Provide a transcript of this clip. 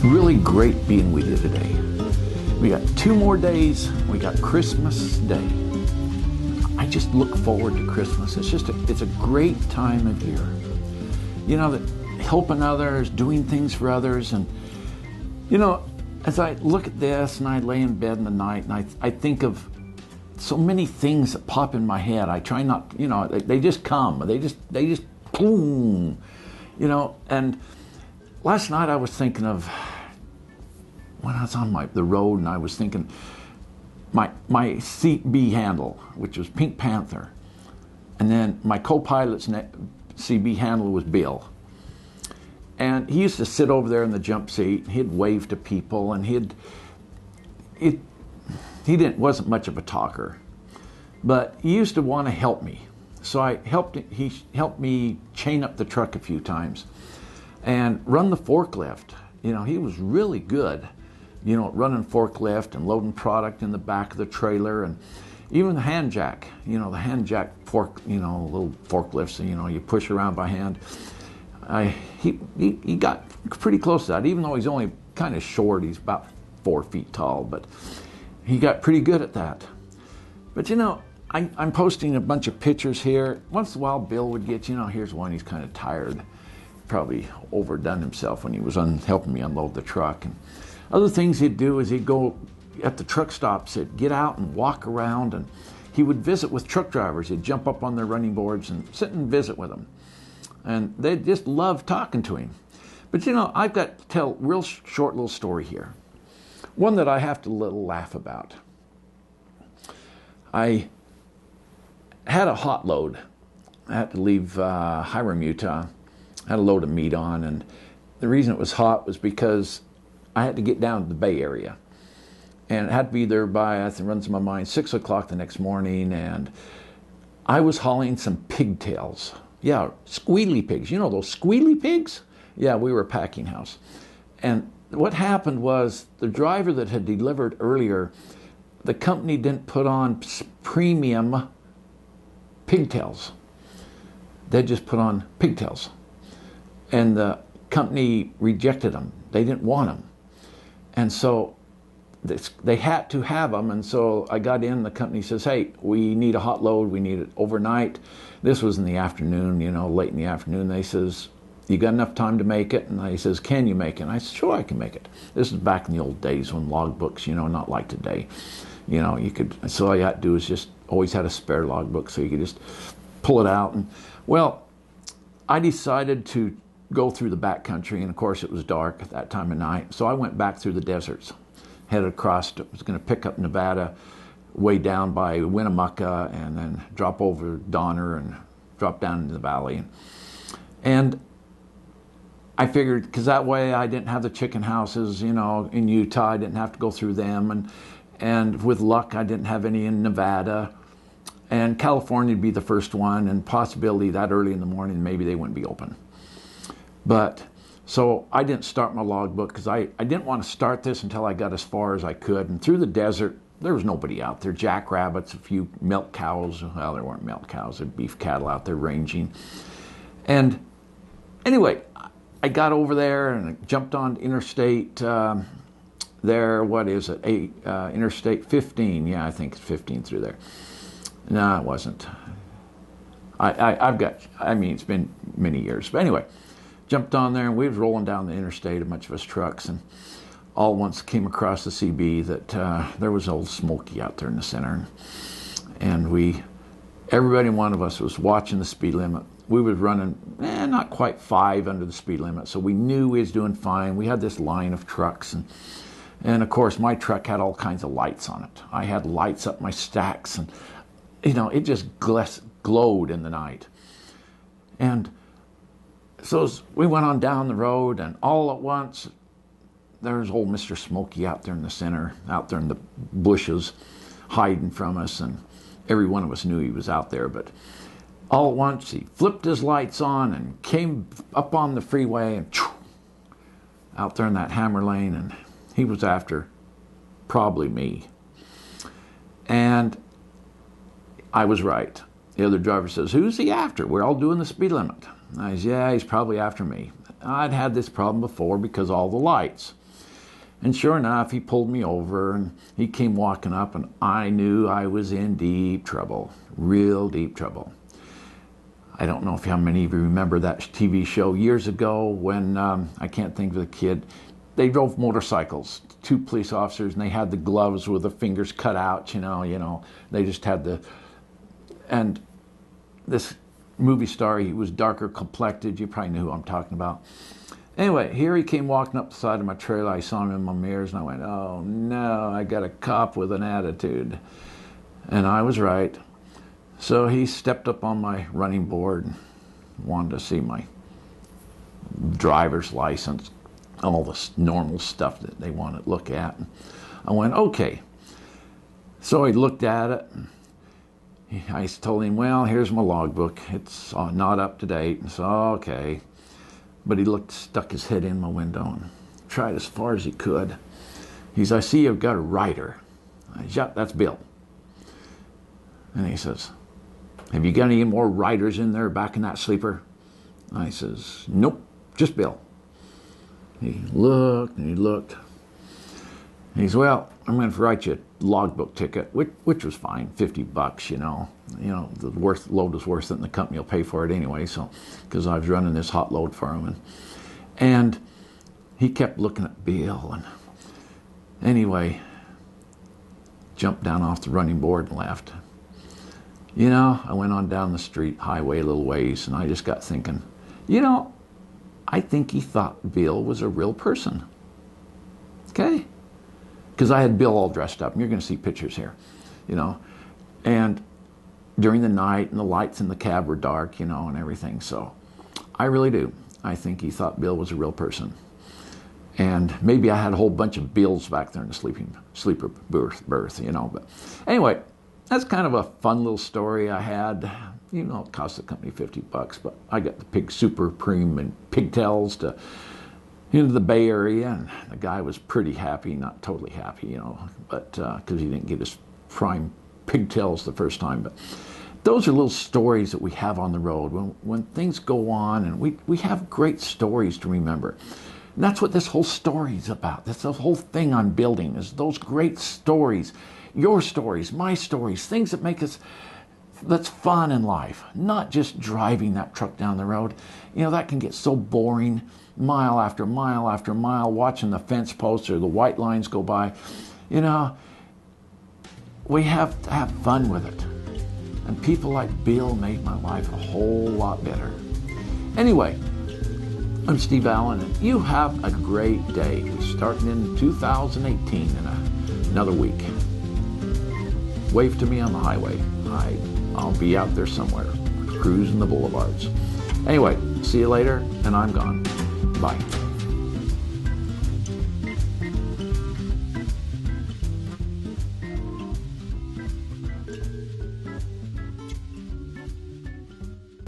Really great being with you today. We got 2 more days. We got Christmas Day. I just look forward to Christmas. It's a great time of year. You know, that helping others, doing things for others. And, you know, as I look at this and I lay in bed in the night and I think of so many things that pop in my head. I try not, you know, they just come. They just boom, you know. And last night I was thinking of when I was on the road, and I was thinking my CB handle, which was Pink Panther, and then my co-pilot's CB handle was Bill. And he used to sit over there in the jump seat. He'd wave to people, and he wasn't much of a talker, but he used to want to help me. So he helped me chain up the truck a few times and run the forklift. You know, he was really good, you know, running forklift and loading product in the back of the trailer, and even the hand jack, you know, the hand jack fork, you know, little forklifts, you know, you push around by hand. He got pretty close to that, even though he's only kind of short. He's about 4 feet tall, but he got pretty good at that. But you know, I'm posting a bunch of pictures here. Once in a while, Bill would get, you know, here's one, he's kind of tired. Probably overdone himself when he was helping me unload the truck. And other things he'd do is he'd go at the truck stops, he'd get out and walk around, and he would visit with truck drivers. He'd jump up on their running boards and sit and visit with them. And they just loved talking to him. But you know, I've got to tell a real short little story here. One that I have to little laugh about. I had a hot load. I had to leave Hiram, Utah. I had a load of meat on, and the reason it was hot was because I had to get down to the Bay Area. And it had to be there by, I think it runs in my mind, 6 o'clock the next morning, and I was hauling some pigtails. Yeah, squealy pigs. You know those squealy pigs? Yeah, we were a packing house. And what happened was the driver that had delivered earlier, the company didn't put on premium pigtails. They just put on pigtails. And the company rejected them. They didn't want them. And so they had to have them. And so I got in, the company says, hey, we need a hot load. We need it overnight. This was in the afternoon, you know, late in the afternoon. They says, you got enough time to make it? And I says, can you make it? And I said, sure, I can make it. This is back in the old days when logbooks, you know, not like today. You know, you could, so all you had to do is just always had a spare logbook, so you could just pull it out. And well, I decided to go through the backcountry, and of course it was dark at that time of night. So I went back through the deserts, headed across, was going to pick up Nevada, way down by Winnemucca, and then drop over Donner and drop down into the valley. And I figured, because that way I didn't have the chicken houses, you know, in Utah. I didn't have to go through them. And with luck, I didn't have any in Nevada. And California would be the first one, and possibility that early in the morning, maybe they wouldn't be open. But, so I didn't start my logbook, because I didn't want to start this until I got as far as I could. And through the desert, there was nobody out there. Jackrabbits, a few milk cows. Well, there weren't milk cows. There were beef cattle out there ranging. And anyway, I got over there and I jumped on Interstate there. What is it? Interstate 15. Yeah, I think it's 15 through there. No, it wasn't. I mean, it's been many years. But anyway, jumped on there, and we was rolling down the interstate, a bunch of us trucks, and all at once came across the CB that there was old Smoky out there in the center. And everybody, one of us was watching the speed limit. We was running, not quite 5 under the speed limit, so we knew we was doing fine. We had this line of trucks, and of course my truck had all kinds of lights on it. I had lights up my stacks, and you know, it just glowed in the night. And so we went on down the road, and all at once there's old Mr. Smoky out there in the center, out there in the bushes, hiding from us, and every one of us knew he was out there. But all at once he flipped his lights on and came up on the freeway, and out there in that hammer lane, and he was after probably me. And I was right. The other driver says, who's he after? We're all doing the speed limit. I said, yeah, he's probably after me. I'd had this problem before because of all the lights. And sure enough, he pulled me over and he came walking up, and I knew I was in deep trouble, real deep trouble. I don't know if how many of you remember that TV show years ago when, I can't think of the kid, they drove motorcycles, two police officers, and they had the gloves with the fingers cut out, you know, they just had and this movie star, he was darker complected, you probably knew who I'm talking about. Anyway, here he came walking up the side of my trailer. I saw him in my mirrors, and I went, oh no, I got a cop with an attitude. And I was right. So he stepped up on my running board and wanted to see my driver's license, all this normal stuff that they want to look at. And I went, okay. So he looked at it. And I told him, well, here's my logbook. It's not up to date. And so, okay. But he stuck his head in my window and tried as far as he could. He says, I see you've got a rider. I said, yeah, that's Bill. And he says, have you got any more riders in there back in that sleeper? I says, nope, just Bill. He looked and he looked. And he says, well, I'm going to write you a logbook ticket, which was fine, $50, you know. You know, the load was worse than the company will pay for it anyway, so, because I was running this hot load for him. And he kept looking at Bill, and anyway, jumped down off the running board and left. You know, I went on down the street, highway a little ways, and I just got thinking, you know, I think he thought Bill was a real person. Okay? Because I had Bill all dressed up, and you're going to see pictures here, you know. And during the night, and the lights in the cab were dark, you know, and everything. So I really do. I think he thought Bill was a real person. And maybe I had a whole bunch of Bills back there in the sleeper berth, you know. But anyway, that's kind of a fun little story I had. You know, it cost the company $50, but I got the pig super cream and pigtails to into the Bay Area, and the guy was pretty happy, not totally happy, you know, but because he didn't get his prime pigtails the first time. But those are little stories that we have on the road when things go on, and we have great stories to remember. And that's what this whole story is about. That's the whole thing on building, is those great stories, your stories, my stories, things that make us, that's fun in life, not just driving that truck down the road. You know, that can get so boring, mile after mile after mile, watching the fence posts or the white lines go by. You know, we have to have fun with it. And people like Bill made my life a whole lot better. Anyway, I'm Steve Allen, and you have a great day. We're starting in 2018 in another week. Wave to me on the highway. I'll be out there somewhere, cruising the boulevards. Anyway, see you later, and I'm gone. Bye.